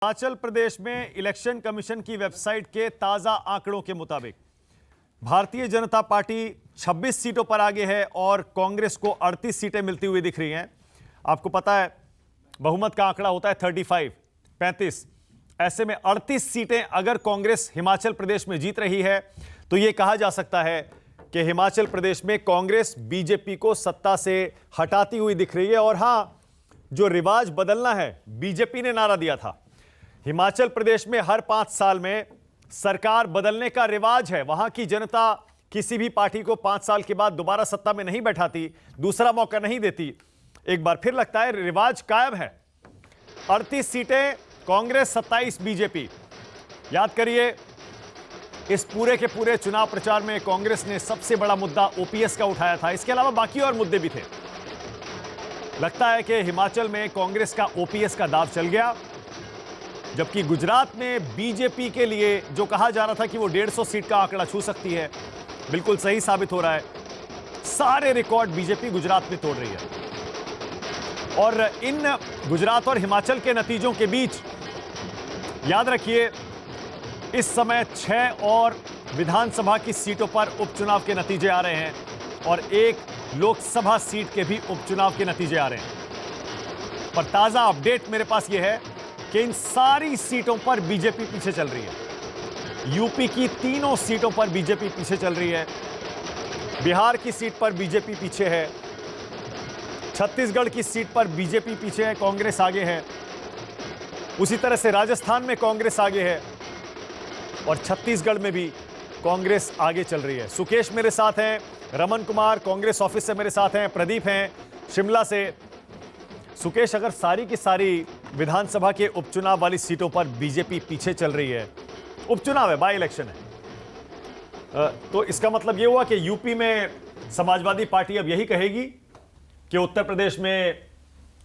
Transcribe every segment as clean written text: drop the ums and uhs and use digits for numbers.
हिमाचल प्रदेश में election commission की website के ताजा आंकड़ों के मुताबिक भारतीय जनता पार्टी 26 सीटों पर आगे है और कांग्रेस को 38 सीटें मिलती हुई दिख रही हैं। आपको पता है बहुमत का आंकड़ा होता है 35 ऐसे में 38 सीटें अगर कांग्रेस हिमाचल प्रदेश में जीत रही है तो यह कहा जा सकता है कि हिमाचल प्रदेश में कांग्रेस बीजेपी को सत्ता से हटाती हुई दिख रही है। और हां, जो रिवाज बदलना है, बीजेपी ने नारा दिया था हिमाचल प्रदेश में हर 5 साल में सरकार बदलने का रिवाज है। वहां की जनता किसी भी पार्टी को 5 साल के बाद दोबारा सत्ता में नहीं बैठाती, दूसरा मौका नहीं देती। एक बार फिर लगता है रिवाज कायम है। 38 सीटें कांग्रेस, 27 बीजेपी। याद करिए, इस पूरे के पूरे चुनाव प्रचार में कांग्रेस ने सबसे बड़ा मुद्दा ओपीएस का उठाया था। इसके अलावा बाकी और मुद्दे भी थे। लगता है कि हिमाचल में कांग्रेस का ओपीएस का दाव चल गया, जबकि गुजरात में बीजेपी के लिए जो कहा जा रहा था कि वो 150 सीट का आंकड़ा छू सकती है, बिल्कुल सही साबित हो रहा है। सारे रिकॉर्ड बीजेपी गुजरात में तोड़ रही है। और इन गुजरात और हिमाचल के नतीजों के बीच याद रखिए, इस समय 6 और विधानसभा की सीटों पर उपचुनाव के नतीजे आ रहे हैं और 1 लोकसभा सीट के भी उपचुनाव के नतीजे आ रहे हैं। पर ताजा अपडेट मेरे पास यह है कि इन सारी सीटों पर बीजेपी पीछे चल रही है। यूपी की 3 सीटों पर बीजेपी पीछे चल रही है, बिहार की सीट पर बीजेपी पीछे है, छत्तीसगढ़ की सीट पर बीजेपी पीछे है, कांग्रेस आगे है। उसी तरह से राजस्थान में कांग्रेस आगे है और छत्तीसगढ़ में भी कांग्रेस आगे चल रही है। सुकेश मेरे साथ हैं, रमन कुमार कांग्रेस ऑफिस से मेरे साथ हैं, प्रदीप हैं शिमला से। सुकेश, अगर सारी की सारी विधानसभा के उपचुनाव वाली सीटों पर बीजेपी पीछे चल रही है, उपचुनाव है, बाय इलेक्शन है, तो इसका मतलब यह हुआ कि यूपी में समाजवादी पार्टी अब यही कहेगी कि उत्तर प्रदेश में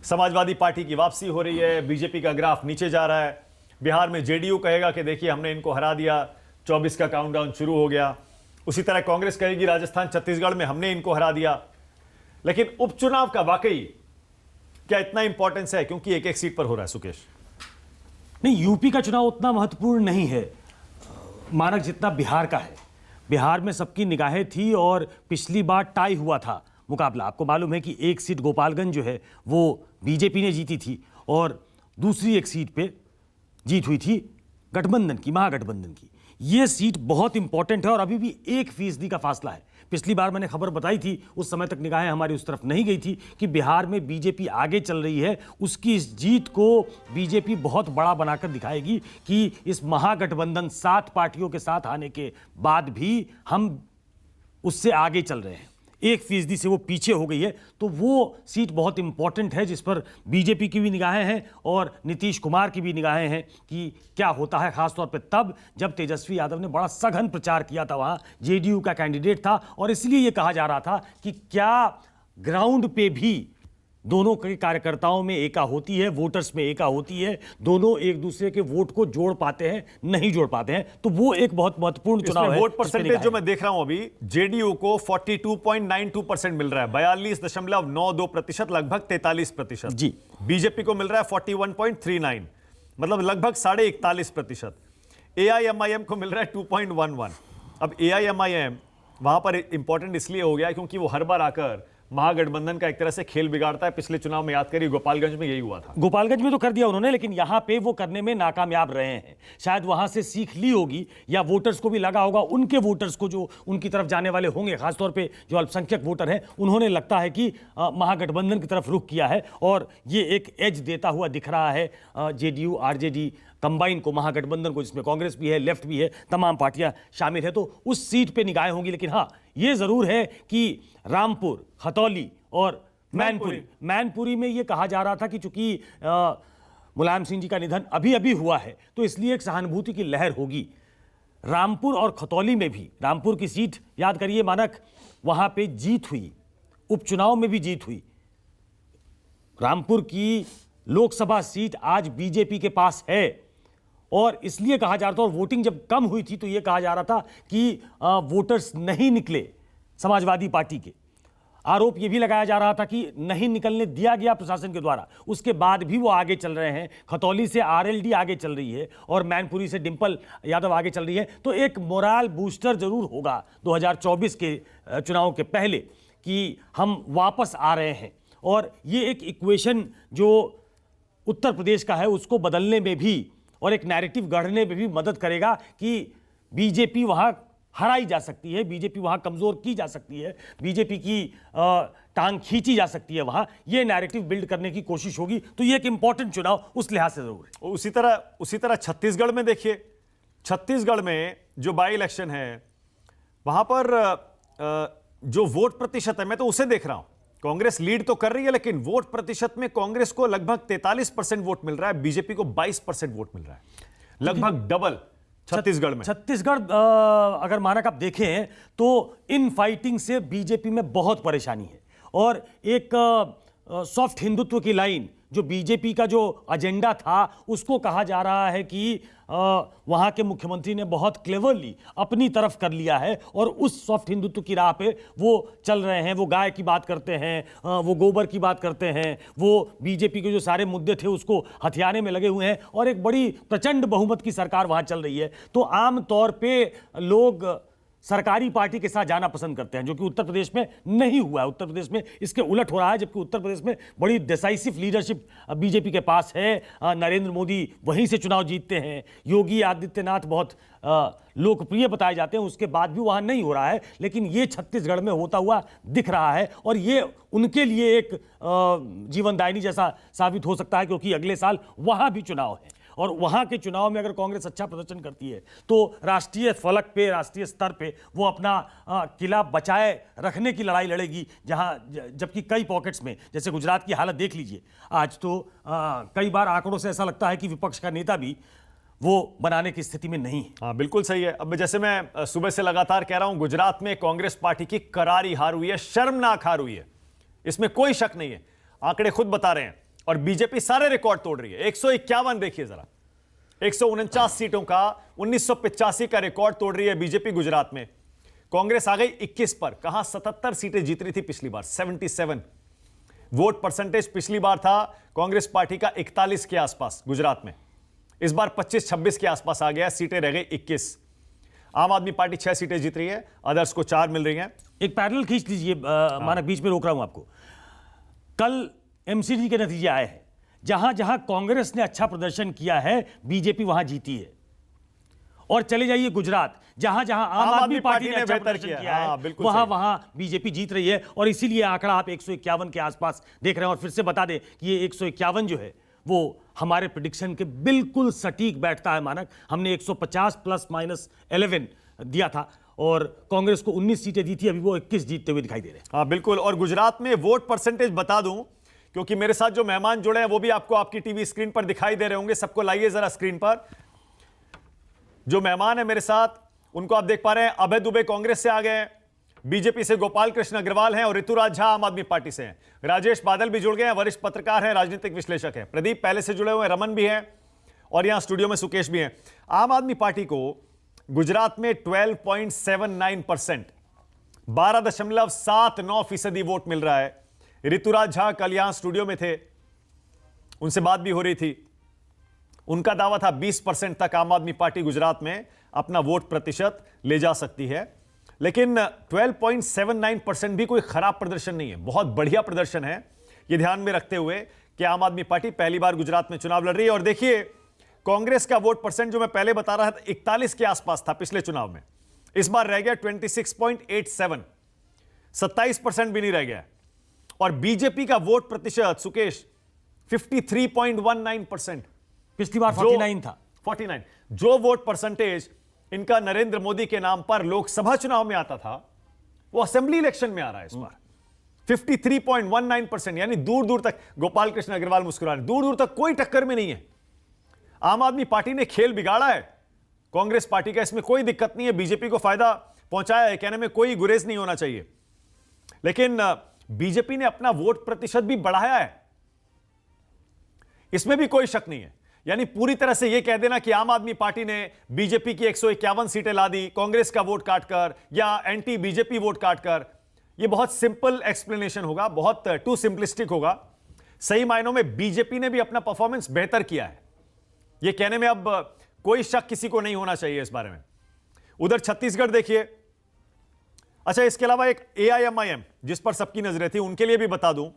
समाजवादी पार्टी की वापसी हो रही है, बीजेपी का ग्राफ नीचे जा रहा है। बिहार में जेडीयू कहेगा कि देखिए हमने इनको हरा दिया, 24 का काउंटडाउन शुरू हो गया। उसी तरह कांग्रेस कहेगी राजस्थान छत्तीसगढ़ में हमने इनको हरा दिया। लेकिन उपचुनाव का वाकई क्या इतना इंपॉर्टेंस है, क्योंकि एक सीट पर हो रहा है? सुकेश, नहीं, यूपी का चुनाव उतना महत्वपूर्ण नहीं है मानक जितना बिहार का है। बिहार में सबकी निगाहें थी और पिछली बार टाई हुआ था मुकाबला। आपको मालूम है कि 1 सीट गोपालगंज जो है वो बीजेपी ने जीती थी और दूसरी 1 सीट पे जीत हुई थी गठबंधन की, महागठबंधन की। ये सीट बहुत इंपॉर्टेंट है और अभी भी 1% का फासला है। पिछली बार मैंने खबर बताई थी, उस समय तक निगाहें हमारी उस तरफ नहीं गई थी कि बिहार में बीजेपी आगे चल रही है। उसकी इस जीत को बीजेपी बहुत बड़ा बनाकर दिखाएगी कि इस महागठबंधन 7 पार्टियों के साथ आने के बाद भी हम उससे आगे चल रहे हैं। 1% से वो पीछे हो गई है, तो वो सीट बहुत इंपॉर्टेंट है जिस पर बीजेपी की भी निगाहें हैं और नीतीश कुमार की भी निगाहें हैं कि क्या होता है। खासतौर पे तब जब तेजस्वी यादव ने बड़ा सघन प्रचार किया था, वहाँ जेडीयू का कैंडिडेट था और इसलिए ये कहा जा रहा था कि क्या ग्राउंड पे भी दोनों के कार्यकर्ताओं में एका होती है, वोटर्स में एका होती है, दोनों एक दूसरे के वोट को जोड़ पाते हैं, नहीं जोड़ पाते हैं। तो वो एक बहुत महत्वपूर्ण चुनाव है। वोट परसेंटेज जो मैं देख रहा हूं अभी, जेडीयू को 42.92% मिल रहा है, 42.92%, लगभग 43%। जी, बीजेपी को मिल रहा है 41.39, मतलब लगभग 41.5%। एआईएमआईएम को मिल रहा है 2.11। अब एआईएमआईएम वहां पर इंपॉर्टेंट इसलिए हो गया क्योंकि वो हर बार आकर महागठबंधन का एक तरह से खेल बिगाड़ता है। पिछले चुनाव में याद करिए गोपालगंज में यही हुआ था। गोपालगंज में तो कर दिया उन्होंने, लेकिन यहां पे वो करने में नाकामयाब रहे हैं। शायद वहां से सीख ली होगी या वोटर्स को भी लगा होगा, उनके वोटर्स को जो उनकी तरफ जाने वाले होंगे, खासतौर पे जो अल्पसंख्यक वोटर हैं, उन्होंने लगता है कि महागठबंधन की तरफ रुख किया है और ये एक एज देता हुआ दिख रहा है जेडीयू आरजेडी कंबाइन को, महागठबंधन को, जिसमें कांग्रेस भी है, लेफ्ट भी है, तमाम पार्टियां शामिल है। तो उस सीट पे निगाहें होंगी। लेकिन हाँ, ये जरूर है कि रामपुर, खतौली और मैनपुरी में ये कहा जा रहा था कि चूंकि मुलायम सिंह जी का निधन अभी अभी हुआ है तो इसलिए एक सहानुभूति की लहर होगी। रामपुर और खतौली में भी, रामपुर की सीट याद करिए मानक, वहां पे जीत हुई, उपचुनाव में भी जीत हुई। रामपुर की लोकसभा सीट आज बीजेपी के पास है और इसलिए कहा जा रहा था, और वोटिंग जब कम हुई थी तो यह कहा जा रहा था कि वोटर्स नहीं निकले समाजवादी पार्टी के। आरोप यह भी लगाया जा रहा था कि नहीं निकलने दिया गया प्रशासन के द्वारा, उसके बाद भी वो आगे चल रहे हैं। खतौली से आरएलडी आगे चल रही है और मैनपुरी से डिंपल यादव आगे चल रही है। तो एक मोराल बूस्टर जरूर होगा 2024 के चुनाव के पहले कि हम वापस आ रहे हैं। और ये एक इक्वेशन जो उत्तर प्रदेश का है उसको बदलने में भी और एक नैरेटिव गढ़ने में भी मदद करेगा कि बीजेपी वहां हराई जा सकती है, बीजेपी वहां कमजोर की जा सकती है, बीजेपी की टांग खींची जा सकती है वहां। ये नैरेटिव बिल्ड करने की कोशिश होगी। तो ये एक इंपॉर्टेंट चुनाव उस लिहाज से जरूर है। उसी तरह छत्तीसगढ़ में देखिए, छत्तीसगढ़ में जो बाई इलेक्शन है वहां पर जो वोट प्रतिशत है, मैं तो उसे देख रहा हूं। कांग्रेस लीड तो कर रही है, लेकिन वोट प्रतिशत में कांग्रेस को लगभग 43% वोट मिल रहा है, बीजेपी को 22% वोट मिल रहा है, लगभग डबल छत्तीसगढ़ में। छत्तीसगढ़ अगर मानक आप देखें तो इन फाइटिंग से बीजेपी में बहुत परेशानी है। और एक सॉफ्ट हिंदुत्व की लाइन जो बीजेपी का जो एजेंडा था उसको कहा जा रहा है कि वहां के मुख्यमंत्री ने बहुत क्लेवरली अपनी तरफ कर लिया है और उस सॉफ्ट हिंदुत्व की राह पे वो चल रहे हैं। वो गाय की बात करते हैं, वो गोबर की बात करते हैं, वो बीजेपी के जो सारे मुद्दे थे उसको हथियाने में लगे हुए हैं और एक बड़ी प्रचंड बहुमत की सरकार वहां चल रही है। तो आम तौर पे लोग सरकारी पार्टी के साथ जाना पसंद करते हैं, जो कि उत्तर प्रदेश में नहीं हुआ है। उत्तर प्रदेश में इसके उलट हो रहा है, जबकि उत्तर प्रदेश में बड़ी डिसाइसिव लीडरशिप बीजेपी के पास है। नरेंद्र मोदी वहीं से चुनाव जीतते हैं, योगी आदित्यनाथ बहुत लोकप्रिय बताए जाते हैं, उसके बाद भी वहां नहीं हो रहा है। लेकिन ये छत्तीसगढ़ में होता हुआ दिख रहा है और ये उनके लिए एक जीवनदायिनी जैसा साबित हो सकता है, क्योंकि अगले साल वहां भी चुनाव है और वहां के चुनाव में अगर कांग्रेस अच्छा प्रदर्शन करती है तो राष्ट्रीय फलक पे, राष्ट्रीय स्तर पे वो अपना किला बचाए रखने की लड़ाई लड़ेगी। जबकि कई पॉकेट्स में, जैसे गुजरात की हालत देख लीजिए आज, तो कई बार आंकड़ों से ऐसा लगता है कि विपक्ष का नेता भी वो बनाने की स्थिति में नहीं है। हाँ, बिल्कुल सही है। अब जैसे मैं सुबह से लगातार कह रहा हूं, गुजरात में कांग्रेस पार्टी की करारी हार हुई है, शर्मनाक हार हुई है, इसमें कोई शक नहीं है। आंकड़े खुद बता रहे हैं। और बीजेपी सारे रिकॉर्ड तोड़ रही है। 151 देखिए जरा, 149 सीटों का 1985 का रिकॉर्ड तोड़ रही है बीजेपी गुजरात में। कांग्रेस आ गई 21 पर। कहां 77 सीटें जीत रही थी पिछली बार, 77। वोट परसेंटेज पिछली बार था कांग्रेस पार्टी का 41 के आसपास गुजरात में, इस बार 25-26 के आसपास आ गया, सीटें रह गई 21। आम आदमी पार्टी 6 सीटें जीत रही है, अदर्स को 4 मिल रही हैं। एक पैरेलल खींच लीजिए, मानक बीच में रोक रहा हूं आपको। कल एमसीडी के नतीजे आए हैं, जहां जहां कांग्रेस ने अच्छा प्रदर्शन किया है बीजेपी वहां जीती है। और चले जाइए गुजरात, जहां जहां आम आदमी पार्टी ने अच्छा प्रदर्शन किया है वहां बीजेपी जीत रही है। और इसीलिए आंकड़ा आप 151 के आसपास देख रहे हैं। और फिर से बता दें कि ये 151 जो है वो हमारे प्रेडिक्शन के बिल्कुल सटीक बैठता है। मानक हमने 150 ±11 दिया था और कांग्रेस को 19 सीटें दी थी, अभी वो 21 जीतते हुए दिखाई दे रहे हैं। हाँ बिल्कुल। और गुजरात में वोट परसेंटेज बता दूं, क्योंकि मेरे साथ जो मेहमान जुड़े हैं वो भी आपको आपकी टीवी स्क्रीन पर दिखाई दे रहे होंगे। सबको लाइए जरा स्क्रीन पर। जो मेहमान है मेरे साथ उनको आप देख पा रहे हैं। अभय दुबे कांग्रेस से आ गए हैं, बीजेपी से गोपाल कृष्ण अग्रवाल हैं और ऋतुराज झा आम आदमी पार्टी से हैं। राजेश बादल भी जुड़ गए हैं, वरिष्ठ पत्रकार हैं, राजनीतिक विश्लेषक हैं। प्रदीप पहले से जुड़े हुए हैं, रमन भी हैं और यहां स्टूडियो में सुकेश भी हैं। आम आदमी पार्टी को गुजरात में 12.79%, 12.79% वोट मिल रहा है। ऋतुराज झा कल यहां स्टूडियो में थे, उनसे बात भी हो रही थी। उनका दावा था 20% तक आम आदमी पार्टी गुजरात में अपना वोट प्रतिशत ले जा सकती है। लेकिन 12.79% भी कोई खराब प्रदर्शन नहीं है, बहुत बढ़िया प्रदर्शन है। यह ध्यान में रखते हुए कि आम आदमी पार्टी पहली बार गुजरात में चुनाव लड़ रही है। और देखिए कांग्रेस का वोट परसेंट जो मैं पहले बता रहा था 41 के आसपास था पिछले चुनाव में, इस बार रह गया 26.87, 27% भी नहीं रह गया। और बीजेपी का वोट प्रतिशत सुकेश 53.19%, पिछली बार 49 था। 49 जो वोट परसेंटेज इनका नरेंद्र मोदी के नाम पर लोकसभा चुनाव में आता था वो असेंबली इलेक्शन में आ रहा है इस बार 53.19%, यानी दूर दूर तक, गोपाल कृष्ण अग्रवाल मुस्कुरा रहे, दूर दूर तक कोई टक्कर में नहीं है। आम आदमी पार्टी ने खेल बिगाड़ा है कांग्रेस पार्टी का, इसमें कोई दिक्कत नहीं है। बीजेपी को फायदा पहुंचाया है, कहने में कोई गुरेज नहीं होना चाहिए। लेकिन बीजेपी ने अपना वोट प्रतिशत भी बढ़ाया है, इसमें भी कोई शक नहीं है। यानी पूरी तरह से यह कह देना कि आम आदमी पार्टी ने बीजेपी की 151 सीटें ला दी कांग्रेस का वोट काटकर या एंटी बीजेपी वोट काटकर, यह बहुत सिंपल एक्सप्लेनेशन होगा, बहुत टू सिंपलिस्टिक होगा। सही मायनों में बीजेपी ने भी अपना परफॉर्मेंस बेहतर किया है, यह कहने में अब कोई शक किसी को नहीं होना चाहिए इस बारे में। उधर छत्तीसगढ़ देखिए। अच्छा, इसके अलावा एक AIMIM जिस पर सबकी नजरें थी, उनके लिए भी बता दूं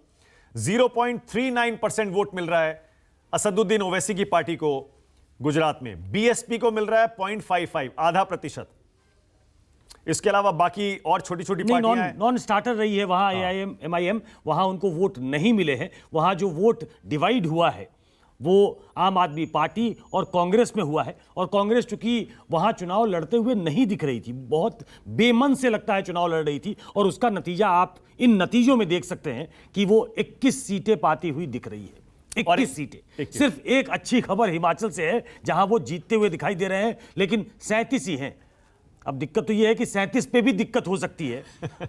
0.39% वोट मिल रहा है असदुद्दीन ओवैसी की पार्टी को गुजरात में। BSP को मिल रहा है 0.55, आधा प्रतिशत। इसके अलावा बाकी और छोटी छोटी पार्टियां हैं। नॉन स्टार्टर रही है वहां AIMIM, वहां उनको वोट नहीं मिले हैं। वहां जो वोट डिवाइड हुआ है वो आम आदमी पार्टी और कांग्रेस में हुआ है, और कांग्रेस चूंकि वहां चुनाव लड़ते हुए नहीं दिख रही थी, बहुत बेमन से लगता है चुनाव लड़ रही थी, और उसका नतीजा आप इन नतीजों में देख सकते हैं कि वो 21 सीटें पाती हुई दिख रही है। 21 सीटें। सिर्फ एक अच्छी खबर हिमाचल से है जहां वो जीतते हुए दिखाई दे रहे हैं, लेकिन 37 ही हैं। अब दिक्कत तो ये है कि 37 पे भी दिक्कत हो सकती है,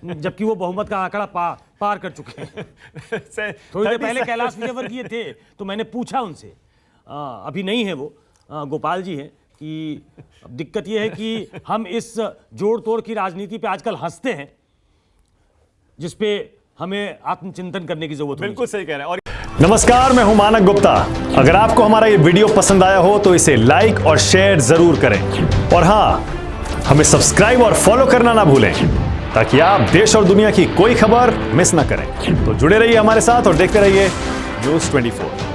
जबकि वो बहुमत का आंकड़ा पार कर चुके हैं। थोड़ी देर पहले कैलाश विजयवर्गीय थे तो मैंने पूछा उनसे, अभी नहीं है वो, गोपाल जी हैं, कि अब दिक्कत ये है कि हम इस जोड़ तोड़ की राजनीति पे आजकल हंसते हैं, जिसपे हमें आत्मचिंतन करने की जरूरत है। बिल्कुल सही कह रहे हैं। और नमस्कार, मैं हूं मानक गुप्ता। अगर आपको हमारा ये वीडियो पसंद आया हो तो इसे लाइक और शेयर जरूर करें, और हां, हमें सब्सक्राइब और फॉलो करना ना भूलें, ताकि आप देश और दुनिया की कोई खबर मिस ना करें। तो जुड़े रहिए हमारे साथ और देखते रहिए News 24।